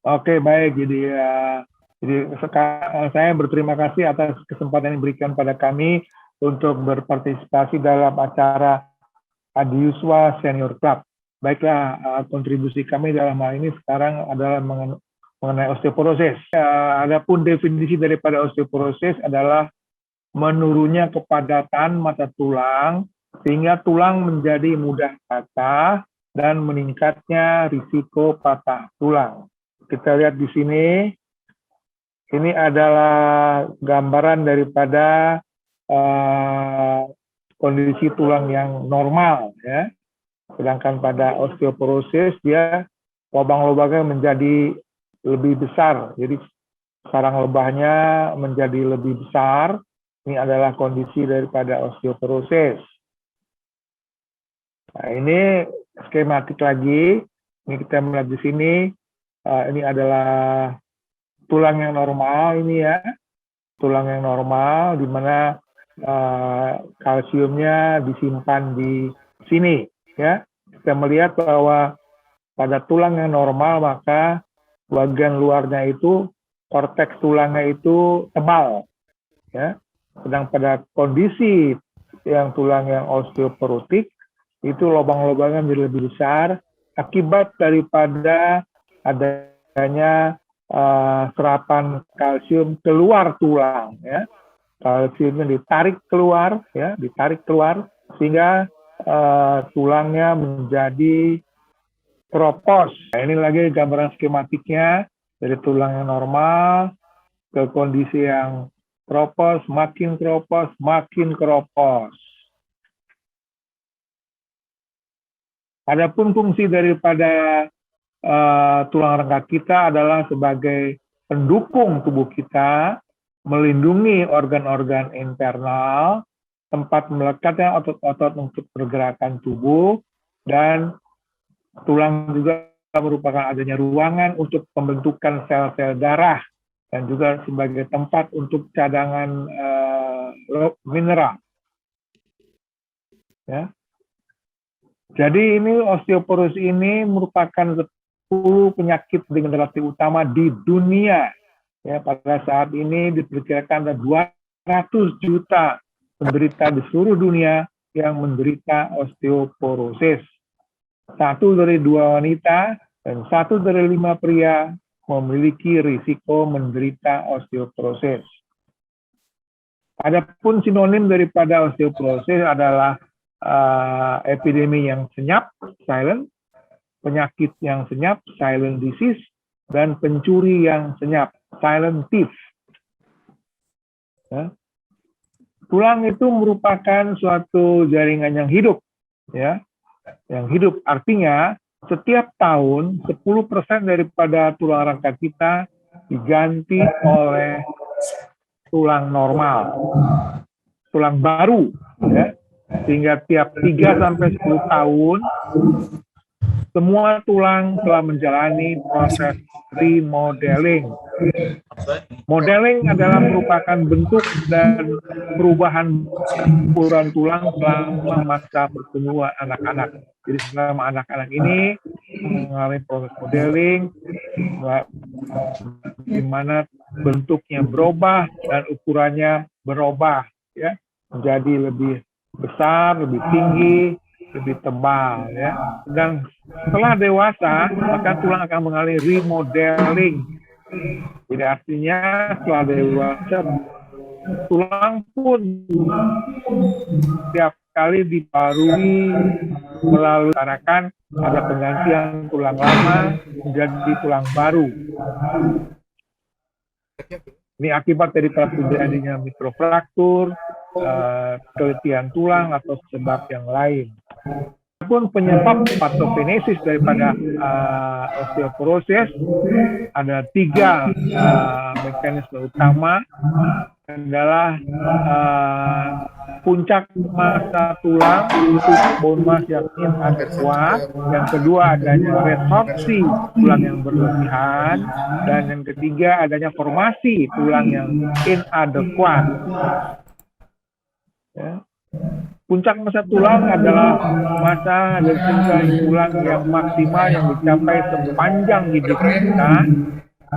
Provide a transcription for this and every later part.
Oke, baik. Jadi saya berterima kasih atas kesempatan yang diberikan pada kami untuk berpartisipasi dalam acara Adiuswa Senior Club. Baiklah, kontribusi kami dalam hal ini sekarang adalah mengenai osteoporosis. Adapun definisi daripada osteoporosis adalah menurunnya kepadatan massa tulang sehingga tulang menjadi mudah patah dan meningkatnya risiko patah tulang. Kita lihat di sini, ini adalah gambaran daripada kondisi tulang yang normal, ya. Sedangkan pada osteoporosis dia lubang-lubangnya menjadi lebih besar, jadi sarang lebahnya menjadi lebih besar. Ini adalah kondisi daripada osteoporosis. Nah, ini skematik lagi. Ini kita melihat di sini. Ini adalah tulang yang normal ini ya, tulang yang normal di mana kalsiumnya disimpan di sini ya. Kita melihat bahwa pada tulang yang normal maka bagian luarnya itu korteks tulangnya itu tebal ya. Sedang pada kondisi yang tulang yang osteoporotik itu lubang-lubangnya menjadi lebih besar akibat daripada adanya serapan kalsium keluar tulang ya. Kalsiumnya ditarik keluar ya, ditarik keluar sehingga tulangnya menjadi keropos. Nah, ini lagi gambaran skematiknya dari tulang yang normal ke kondisi yang keropos, makin keropos, makin keropos. Adapun fungsi daripada tulang rangka kita adalah sebagai pendukung tubuh kita, melindungi organ-organ internal, tempat melekatnya otot-otot untuk pergerakan tubuh, dan tulang juga merupakan adanya ruangan untuk pembentukan sel-sel darah, dan juga sebagai tempat untuk cadangan mineral. Ya. Jadi ini osteoporosis ini merupakan 10 penyakit degeneratif utama di dunia. Ya, pada saat ini diperkirakan ada 200 juta penderita di seluruh dunia yang menderita osteoporosis. 1 dari 2 wanita dan 1 dari 5 pria memiliki risiko menderita osteoporosis. Adapun sinonim daripada osteoporosis adalah epidemi yang senyap, silent, penyakit yang senyap, silent disease, dan pencuri yang senyap, silent thief. Ya. Tulang itu merupakan suatu jaringan yang hidup, ya, yang hidup. Artinya setiap tahun 10% daripada tulang rangka kita diganti oleh tulang normal, tulang baru, ya. Sehingga tiap 3 sampai 10 tahun semua tulang telah menjalani proses remodeling. Modeling adalah merupakan bentuk dan perubahan ukuran tulang selama masa pertumbuhan anak-anak. Jadi selama anak-anak ini mengalami proses modeling, di mana bentuknya berubah dan ukurannya berubah, ya, menjadi lebih besar, lebih tinggi, lebih tebal, ya. Dan setelah dewasa, maka tulang akan mengalami remodeling. Jadi artinya setelah dewasa, tulang pun setiap kali dibarui melalui tarakan ada penggantian tulang lama menjadi tulang baru. Ini akibat dari terjadinya mikrofraktur, keletihan tulang atau sebab yang lain. Pun penyebab patogenesis daripada osteoporosis ada 3 mekanisme utama, adalah puncak massa tulang untuk bone mass yang inadequat, yang kedua adanya resorpsi tulang yang berlebihan, dan yang ketiga adanya formasi tulang yang inadequat. Ya. Puncak masa tulang adalah masa dari cederaan tulang yang maksimal yang dicapai sepanjang hidup kita,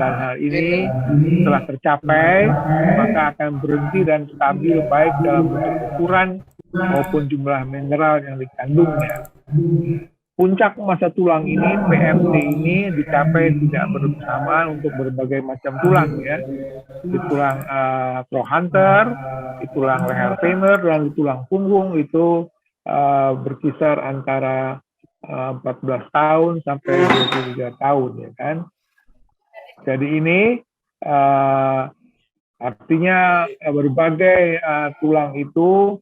dan hal ini setelah tercapai maka akan berhenti dan stabil baik dalam bentuk ukuran maupun jumlah mineral yang dikandungnya. Puncak masa tulang ini, PMT ini dicapai tidak bersamaan untuk berbagai macam tulang ya. Di tulang trochanter, di tulang leher femur, dan di tulang punggung itu berkisar antara 14 tahun sampai 23 tahun ya kan. Jadi ini artinya berbagai tulang itu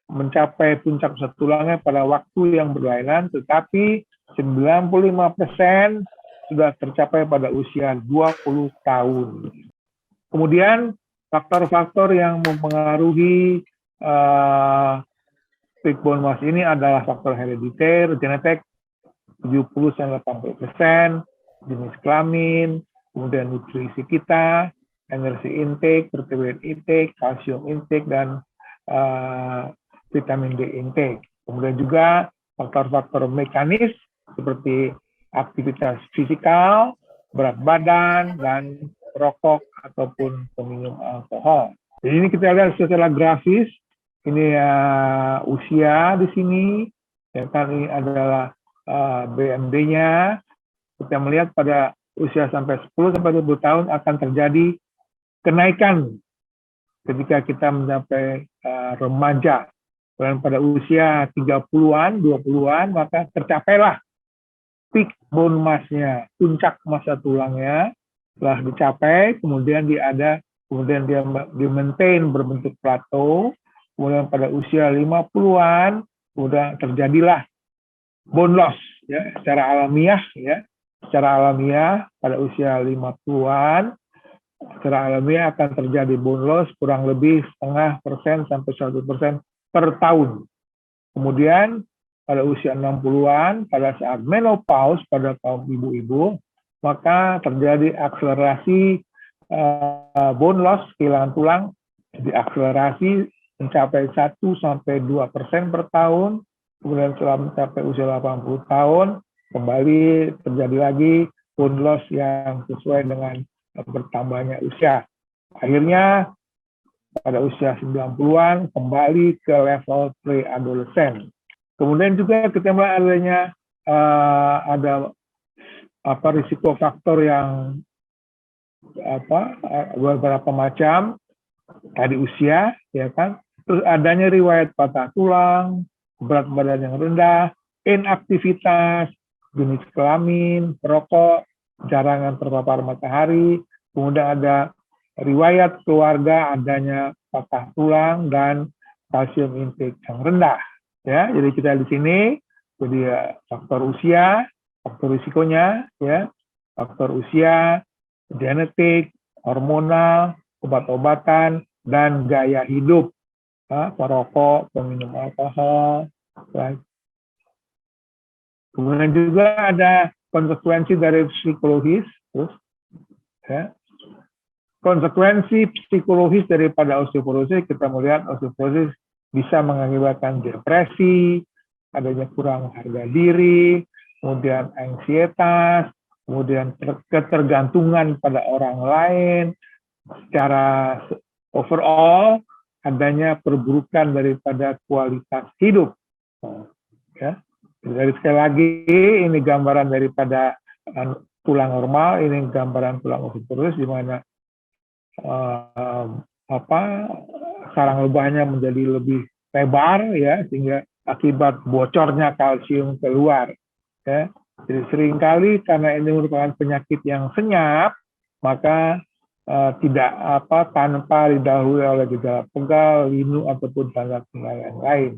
mencapai puncak masa tulangnya pada waktu yang berlainan, tetapi 95% sudah tercapai pada usia 20 tahun. Kemudian faktor-faktor yang mempengaruhi peak bone mass ini adalah faktor herediter, genetik 70-80%, jenis kelamin, kemudian nutrisi kita, energi intake, protein intake, kalsium intake, dan vitamin D intake. Kemudian juga faktor-faktor mekanis seperti aktivitas fisikal, berat badan, dan rokok ataupun peminum alkohol. Jadi ini kita lihat secara grafis, ini usia di sini, ya kan, ini adalah BMD-nya. Kita melihat pada usia sampai 10-20 tahun akan terjadi kenaikan ketika kita mencapai remaja. Dan pada usia 30-an, 20-an, maka tercapailah peak bone mass-nya, puncak masa tulangnya telah dicapai, kemudian dia di-maintain berbentuk plateau, kemudian pada usia 50-an, kemudian terjadilah bone loss, ya, secara alamiah, pada usia 50-an, secara alamiah akan terjadi bone loss kurang lebih 0,5% sampai 1% per tahun. Kemudian pada usia 60-an, pada saat menopause pada kaum ibu-ibu, maka terjadi akselerasi bone loss, kehilangan tulang, diakselerasi mencapai 1-2% per tahun. Kemudian setelah mencapai usia 80 tahun, kembali terjadi lagi bone loss yang sesuai dengan bertambahnya usia. Akhirnya pada usia 90-an kembali ke level pre-adolescent. Kemudian juga kita melihat adanya ada risiko faktor yang beberapa macam tadi usia, ya kan. Terus adanya riwayat patah tulang, berat badan yang rendah, inaktivitas, jenis kelamin, perokok, jarang terpapar matahari, kemudian ada riwayat keluarga adanya patah tulang dan kalsium intake yang rendah. Ya, jadi kita di sini jadi faktor usia, faktor risikonya, ya, faktor usia, genetik, hormonal, obat-obatan, dan gaya hidup, perokok, peminum alkohol. Right. Kemudian juga ada konsekuensi dari psikologis, terus, ya. Konsekuensi psikologis daripada osteoporosis, kita melihat osteoporosis bisa mengakibatkan depresi, adanya kurang harga diri, kemudian ansietas, kemudian ketergantungan pada orang lain, secara overall adanya perburukan daripada kualitas hidup. Ya. Jadi sekali lagi ini gambaran daripada tulang normal, ini gambaran tulang osteoporosis di mana sarang lebahnya menjadi lebih lebar, ya, sehingga akibat bocornya kalsium keluar, ya. Jadi seringkali karena ini merupakan penyakit yang senyap, maka tidak tanpa didahului oleh gejala pegal, linu, ataupun tanda-tanda yang lain.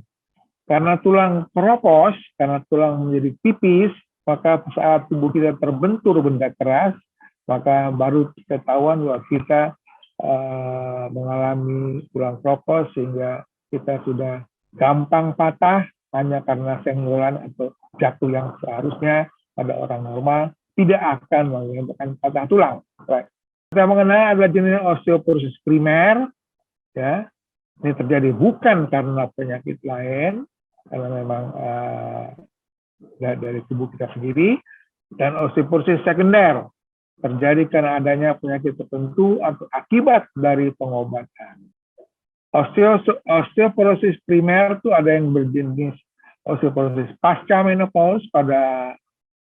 Karena tulang keropos, karena tulang menjadi tipis, maka saat tubuh kita terbentur benda keras, maka baru ketahuan bahwa kita mengalami tulang keropos, sehingga kita sudah gampang patah hanya karena senggolan atau jatuh yang seharusnya pada orang normal tidak akan mengakibatkan patah tulang. Right. Kita mengenal adalah jenis osteoporosis primer, ya, Ini terjadi bukan karena penyakit lain, karena memang dari tubuh kita sendiri, dan osteoporosis sekunder terjadi karena adanya penyakit tertentu atau akibat dari pengobatan. Osteoporosis primer itu ada yang berjenis osteoporosis pasca menopause pada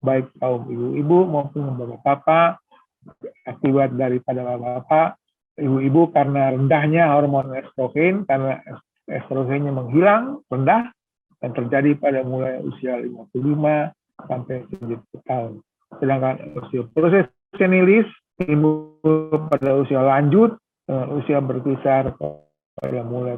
baik kaum ibu-ibu maupun bapak-bapak, akibat daripada bapak-bapak, ibu-ibu karena rendahnya hormon estrogen, karena estrogennya menghilang, rendah, dan terjadi pada mulai usia 55 sampai 70 tahun. Sedangkan osteoporosis senilis timbul pada usia lanjut, usia berkisar pada mulai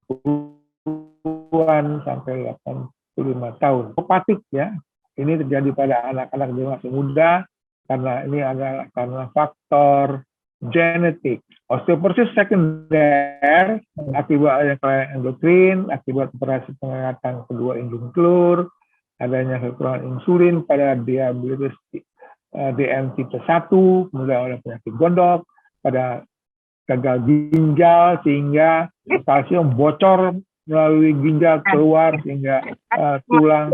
70-an sampai 85 tahun. Osteopatik ya, ini terjadi pada anak-anak dewasa muda karena ini adalah karena faktor genetik. Osteoporosis sekunder akibat adanya kelainan endokrin, akibat operasi pengangkatan kedua indung telur, adanya kekurangan insulin pada diabetes DM tipe 1, kemudian oleh penyakit gondok, pada gagal ginjal sehingga kalsium bocor melalui ginjal keluar sehingga tulang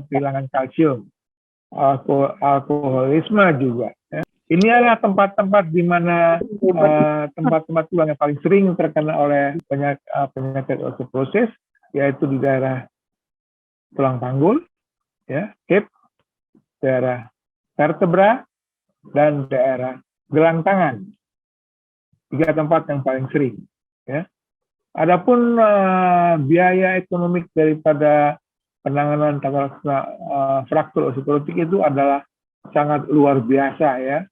kehilangan kalsium. Alkoholisme juga. Ya. Ini adalah tempat-tempat di mana tempat-tempat tulang yang paling sering terkena oleh penyakit osteoporosis, yaitu di daerah tulang panggul, ya, hip, daerah vertebra, dan daerah gelang tangan. 3 tempat yang paling sering. Ya. Adapun biaya ekonomik daripada penanganan fraktur osteoporotik itu adalah sangat luar biasa ya.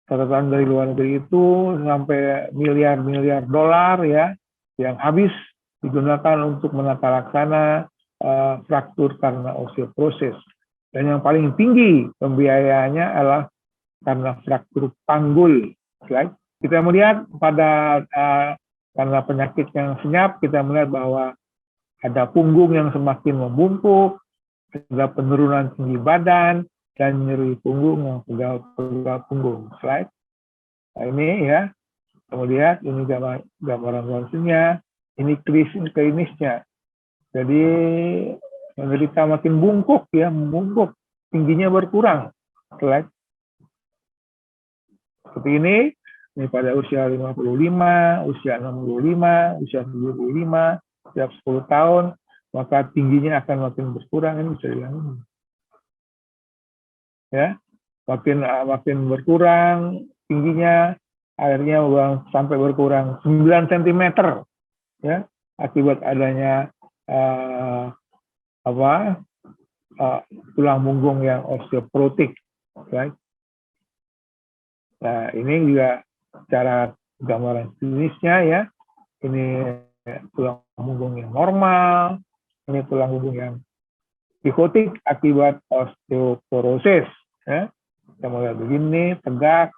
Catatan dari luar negeri itu sampai miliar-miliar dolar ya yang habis digunakan untuk menata laksana fraktur karena osteoporosis. Dan yang paling tinggi pembiayaannya adalah karena fraktur panggul. Right? Kita melihat pada karena penyakit yang senyap, kita melihat bahwa ada punggung yang semakin membungkuk, ada penurunan tinggi badan, dan nyeri punggung yang pegal punggung. Slide. Nah, ini ya, kemudian ini gambaran langsungnya, ini klinisnya. Jadi menderita makin bungkuk ya, membungkuk, tingginya berkurang. Slide. Seperti ini pada usia 55, usia 65, usia 75, setiap 10 tahun, maka tingginya akan makin berkurang. Ini bisa dilakukan. Ya, makin berkurang tingginya, akhirnya sampai berkurang 9 cm, ya, akibat adanya tulang punggung yang osteoporotik. Right? Nah, ini juga cara gambaran klinisnya ya. Ini tulang punggung yang normal, ini tulang punggung yang psikotik akibat osteoporosis. Ya. Kita mulai begini, tegak,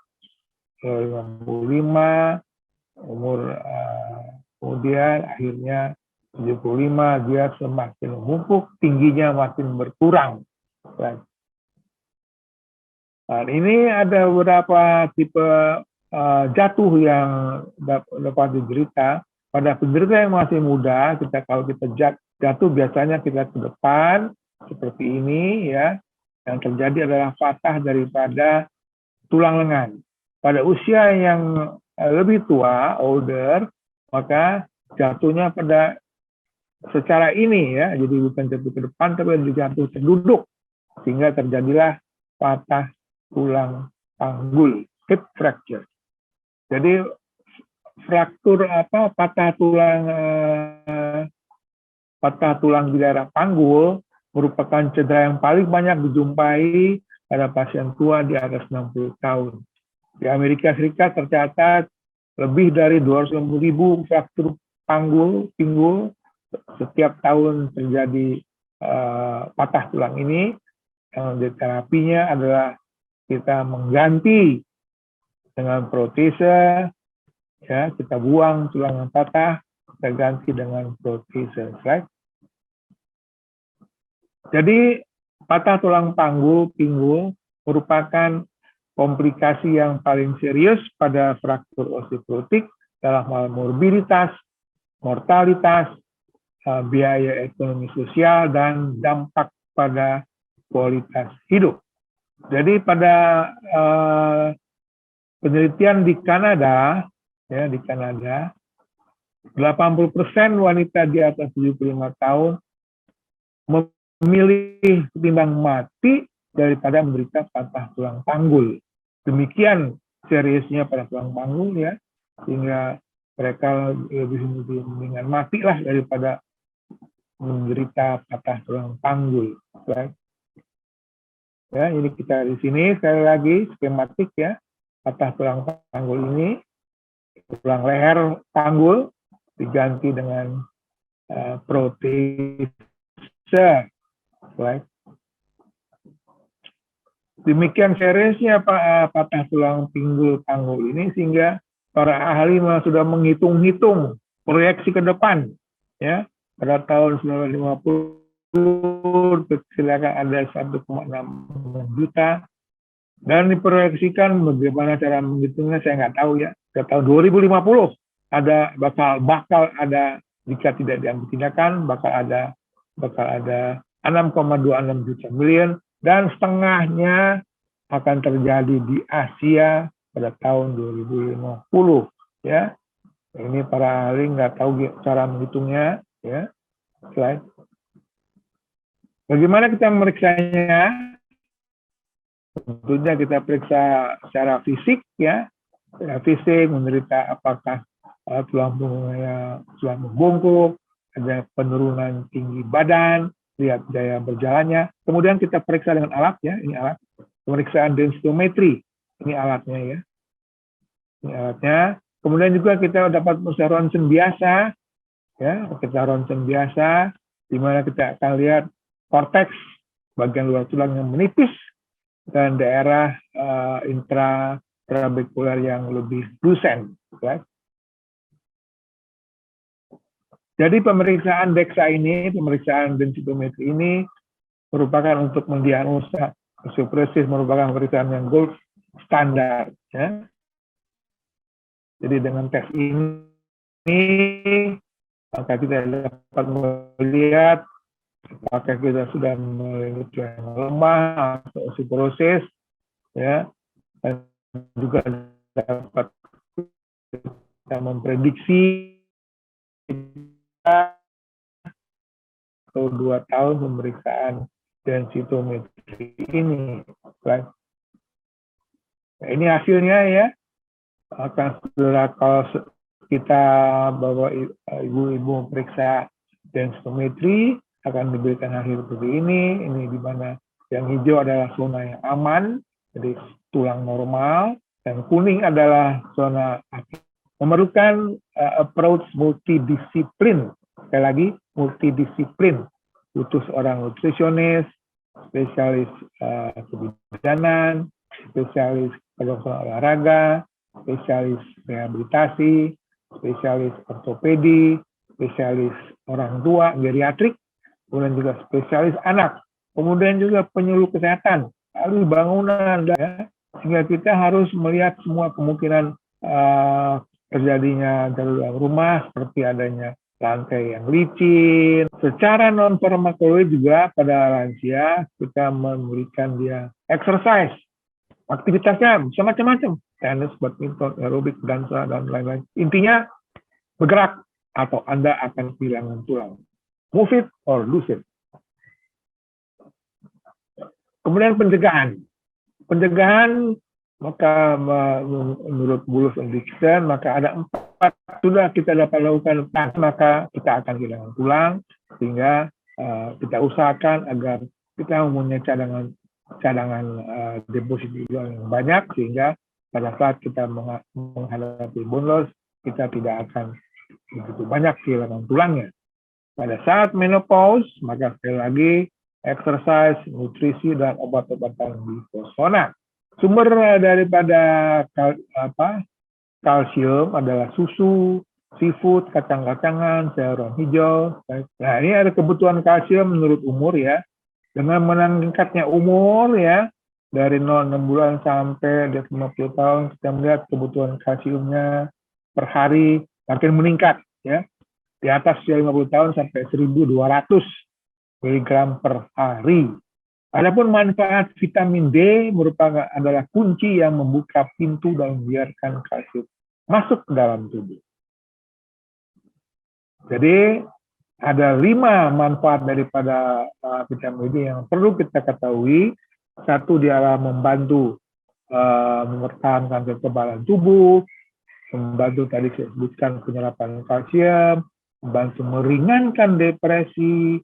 55, umur kemudian akhirnya 75, dia semakin membungkuk, tingginya makin berkurang. Nah, ini ada beberapa tipe jatuh yang dapat diderita. Pada penderita yang masih muda, kalau kita jatuh biasanya kita ke depan seperti ini ya. Yang terjadi adalah patah daripada tulang lengan. Pada usia yang lebih tua, older, maka jatuhnya pada secara ini ya, jadi bukan jatuh ke depan tapi jatuh terduduk sehingga terjadilah patah tulang panggul, hip fracture. Jadi fraktur patah tulang di daerah panggul merupakan cedera yang paling banyak dijumpai pada pasien tua di atas 60 tahun. Di Amerika Serikat tercatat lebih dari 250.000 fraktur pinggul setiap tahun terjadi patah tulang ini. Yang terapinya adalah kita mengganti dengan protese, ya, kita buang tulang yang patah, kita ganti dengan protese. Right? Jadi patah tulang pinggul merupakan komplikasi yang paling serius pada fraktur osteoporotik dalam hal morbiditas, mortalitas, biaya ekonomi sosial, dan dampak pada kualitas hidup. Jadi pada penelitian di Kanada, 80% wanita di atas 75 tahun memilih ketimbang mati daripada menderita patah tulang panggul. Demikian seriusnya pada tulang panggul ya, sehingga mereka lebih mendingan mati lah daripada menderita patah tulang panggul. Ya, ini kita di sini sekali lagi skematik ya, patah tulang panggul ini, tulang leher panggul diganti dengan protese. Demikian seriusnya patah tulang panggul ini sehingga para ahli sudah menghitung-hitung proyeksi ke depan ya. Pada tahun 1950 perkirakan ada 1,6 juta dan diproyeksikan bagaimana cara menghitungnya saya nggak tahu ya. Pada tahun 2050 ada bakal ada, jika tidak diambil tindakan bakal ada 6,26 juta miliar, dan setengahnya akan terjadi di Asia pada tahun 2050 ya. Ini para ahli nggak tahu cara menghitungnya ya. Slide. Bagaimana kita memeriksanya? Tentunya kita periksa secara fisik ya. Secara fisik menderita apakah tulang punggungnya tulang membungkuk, ada penurunan tinggi badan, lihat daya berjalannya. Kemudian kita periksa dengan alat ya, ini alat pemeriksaan densitometri, ini alatnya ya. Ini alatnya. Kemudian juga kita dapat periksa ronsen biasa, ya, kita ronsen biasa, di mana kita akan lihat korteks bagian luar tulang yang menipis dan daerah intratrabekular yang lebih lusen. Right? Jadi pemeriksaan DEXA ini, pemeriksaan densitometri ini merupakan untuk mendiagnosa osteoporosis, merupakan pemeriksaan yang gold standar. Ya. Jadi dengan tes ini, maka kita dapat melihat apakah kita sudah memiliki yang lemah atau osteoporosis, ya, dan juga dapat kita memprediksi atau 2 tahun pemeriksaan densitometri ini. Right? Nah, ini hasilnya ya. Akan segera kalau kita bawa ibu-ibu periksa densitometri akan diberikan hasil seperti ini. Ini di mana yang hijau adalah zona yang aman, jadi tulang normal, dan kuning adalah zona aktif. Memerlukan approach multidisiplin. Sekali lagi multidisiplin. Butuh seorang nutrisionis, spesialis kebidanan, spesialis kedokteran olahraga, spesialis rehabilitasi, spesialis ortopedi, spesialis orang tua, geriatrik, kemudian juga spesialis anak, kemudian juga penyuluh kesehatan, ahli bangunan, ya, sehingga kita harus melihat semua kemungkinan terjadinya dalam rumah seperti adanya lantai yang licin. Secara non farmakologi juga pada lansia kita memberikan dia exercise. Aktivitasnya bisa macam-macam, tenis, badminton, aerobik, dansa, dan lain-lain. Intinya bergerak atau Anda akan kehilangan tulang. Move it or lose it. Kemudian pencegahan. Pencegahan, maka menurut Bullough and Dixon, maka ada 4 sudah kita dapat lakukan, maka kita akan kehilangan tulang, sehingga kita usahakan agar kita mempunyai cadangan deposisi yang banyak, sehingga pada saat kita menghadapi bone loss, kita tidak akan begitu banyak kehilangan tulangnya. Pada saat menopause, maka sekali lagi exercise, nutrisi, dan obat-obatan bisfosfonat. Sumber daripada kalsium adalah susu, seafood, kacang-kacangan, sayuran hijau. Nah, ini ada kebutuhan kalsium menurut umur ya. Dengan meningkatnya umur ya, dari 0,6 bulan sampai 50 tahun, kita melihat kebutuhan kalsiumnya per hari makin meningkat ya, di atas 50 tahun sampai 1.200 miligram per hari. Adapun manfaat vitamin D merupakan adalah kunci yang membuka pintu dan membiarkan kalsium masuk ke dalam tubuh. Jadi ada 5 manfaat daripada vitamin D yang perlu kita ketahui. Satu, dia membantu mempertahankan kekebalan tubuh, membantu tadi saya sebutkan penyerapan kalsium, membantu meringankan depresi,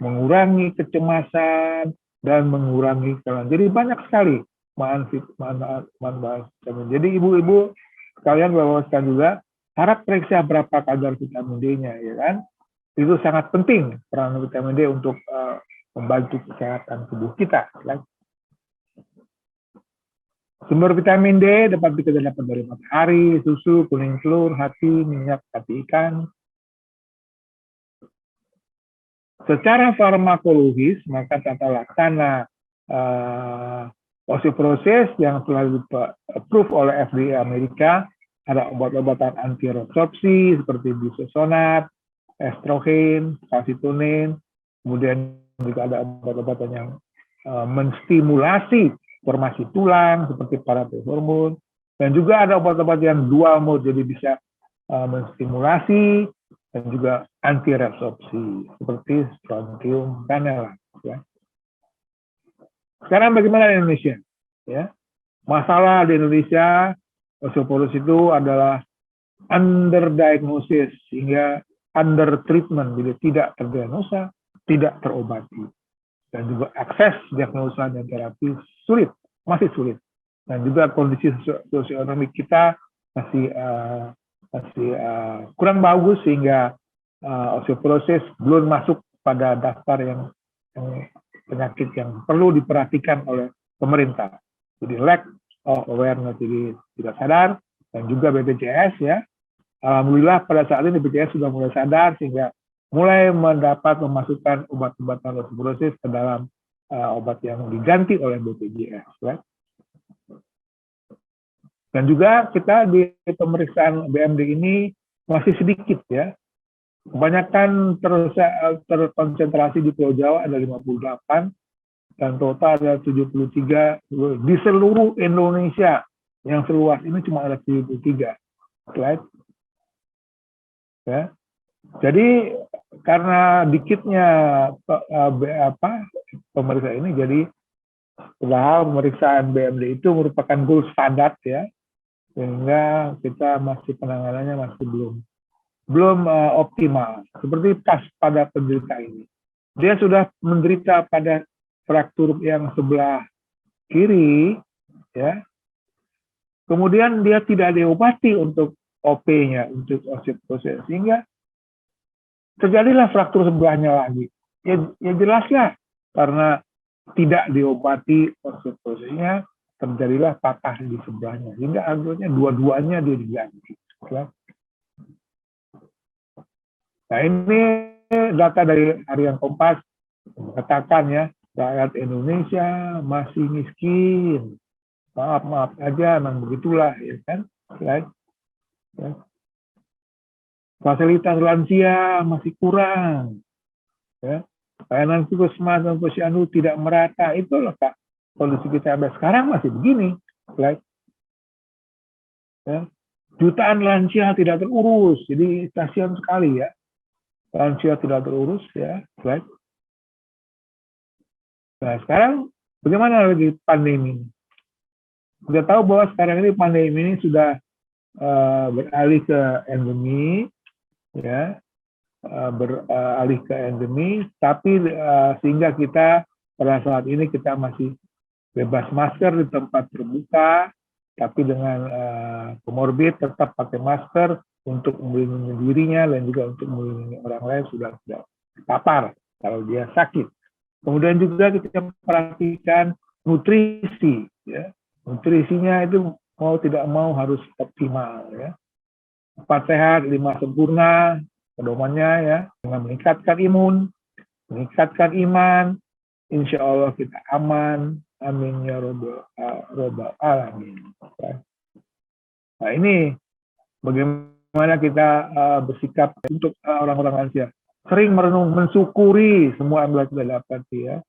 mengurangi kecemasan, dan mengurangi kelelahan. Jadi banyak sekali manfaat vitamin. Jadi ibu-ibu sekalian bahwaskan juga harap periksa berapa kadar vitamin D-nya, ya kan? Itu sangat penting peran vitamin D untuk membantu kesehatan tubuh kita. Ya. Sumber vitamin D dapat kita dapat dari matahari, susu, kuning telur, hati, minyak hati ikan. Secara farmakologis, maka tata laksana osteoporosis yang telah di-approve oleh FDA Amerika, ada obat-obatan anti-resorpsi seperti bisosonat, estrogen, kalsitonin, kemudian juga ada obat-obatan yang menstimulasi formasi tulang seperti parathormon, dan juga ada obat-obat yang dual mode, jadi bisa menstimulasi dan juga anti resorpsi seperti strontium cannella. Ya. Sekarang bagaimana di Indonesia? Ya, masalah di Indonesia osteoporosis itu adalah underdiagnosis sehingga under treatment, jadi tidak terdiagnosa, tidak terobati, dan juga akses diagnosa dan terapi sulit, masih sulit, dan juga kondisi sosioekonomi kita masih kurang bagus sehingga osteoporosis belum masuk pada daftar yang penyakit yang perlu diperhatikan oleh pemerintah. Jadi lack of awareness, jadi tidak sadar, dan juga BPJS ya. Alhamdulillah pada saat ini BPJS sudah mulai sadar sehingga mulai mendapat memasukkan obat-obatan osteoporosis ke dalam obat yang diganti oleh BPJS. Ya. Dan juga kita di pemeriksaan BMD ini masih sedikit ya. Kebanyakan terkonsentrasi di Pulau Jawa ada 58 dan total ada 73 di seluruh Indonesia yang seluas ini cuma ada 73. Slide. Ya. Jadi karena dikitnya pemeriksaan ini, jadi padahal pemeriksaan BMD itu merupakan gold standard ya, sehingga kita masih penanganannya masih belum optimal. Seperti pas pada penderita ini, dia sudah menderita pada fraktur yang sebelah kiri, ya. Kemudian dia tidak diobati untuk OP-nya, untuk osteoporosis, sehingga terjadilah fraktur sebelahnya lagi. Ya jelaslah karena tidak diobati osteoporosisnya, terjadilah patah di sebelahnya, sehingga akhirnya dua-duanya dia diganti. Nah ini data dari Harian Kompas mengatakan ya, rakyat Indonesia masih miskin. Maaf aja, memang begitulah ya kan. Ya. Fasilitas lansia masih kurang. Ya. Pelayanan puskesmas dan posyandu tidak merata. Itulah Kak, kondisi kita sampai sekarang masih begini. Ya. Jutaan lansia tidak terurus, jadi kasihan sekali ya. Lansia tidak terurus ya. Nah sekarang bagaimana lagi pandemi? Kita tahu bahwa sekarang ini pandemi ini sudah beralih ke endemi, ya, beralih ke endemi, tapi sehingga kita pada saat ini kita masih bebas masker di tempat terbuka, tapi dengan komorbid tetap pakai masker untuk melindungi dirinya dan juga untuk melindungi orang lain sudah tidak terpapar kalau dia sakit. Kemudian juga kita perhatikan nutrisi, ya. Nutrisinya itu mau tidak mau harus optimal ya. 4 sehat, 5 sempurna, pedomannya ya, dengan meningkatkan imun, meningkatkan iman, insya Allah kita aman, amin ya robbal alamin. Nah ini bagaimana bagaimana kita bersikap untuk orang-orang lansia. Sering merenung, mensyukuri semua yang kita dapat, ya.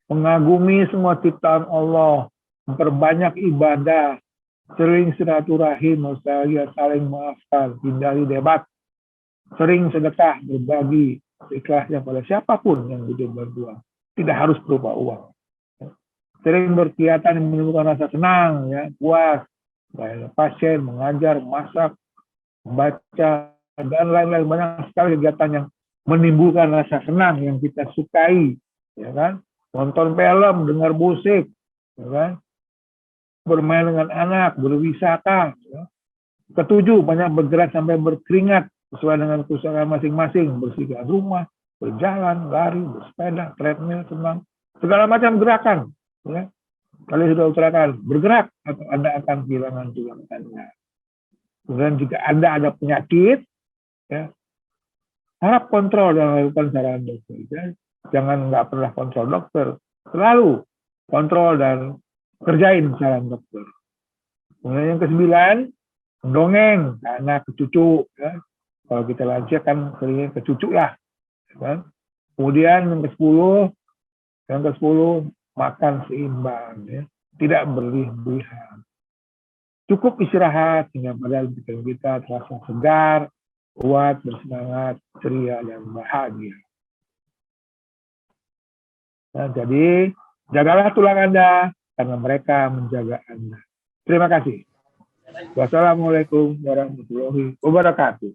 Mengagumi semua ciptaan Allah, memperbanyak ibadah, sering silaturahim, nostalgia, saling maafkan, hindari debat, sering sedekah, berbagi, ikhlasnya pada siapapun yang butuh bantuan. Tidak harus berupa uang. Sering berkegiatan yang menimbulkan rasa senang, ya, puas, melayani pasien, mengajar, masak, membaca, dan lain-lain. Banyak sekali kegiatan yang menimbulkan rasa senang yang kita sukai, ya kan? Nonton film, dengar musik, ya kan? Bermain dengan anak, berwisata. Ya. Ketujuh, banyak bergerak sampai berkeringat sesuai dengan kesukaan masing-masing, bersihkan rumah, berjalan, lari, bersepeda, treadmill, senang, segala macam gerakan. Ya. Kalian sudah utarakan, bergerak atau Anda akan kehilangan tulang Anda. Kemudian jika Anda ada penyakit, ya, harap kontrol dan lakukan saran dokter. Ya. Jangan nggak pernah kontrol dokter, selalu kontrol dan kerjain saran dokter. Kemudian yang ke-9, mendongeng ke anak, ke cucu. Ya. Kalau kita lansia kan seringnya ke cucu lah. Ya. Kemudian yang ke-10, makan seimbang. Ya. Tidak berlebihan. Cukup istirahat sehingga badan pikiran kita terasa segar, kuat, bersemangat, ceria, dan bahagia. Nah, jadi, jagalah tulang Anda, karena mereka menjaga Anda. Terima kasih. Wassalamualaikum warahmatullahi wabarakatuh.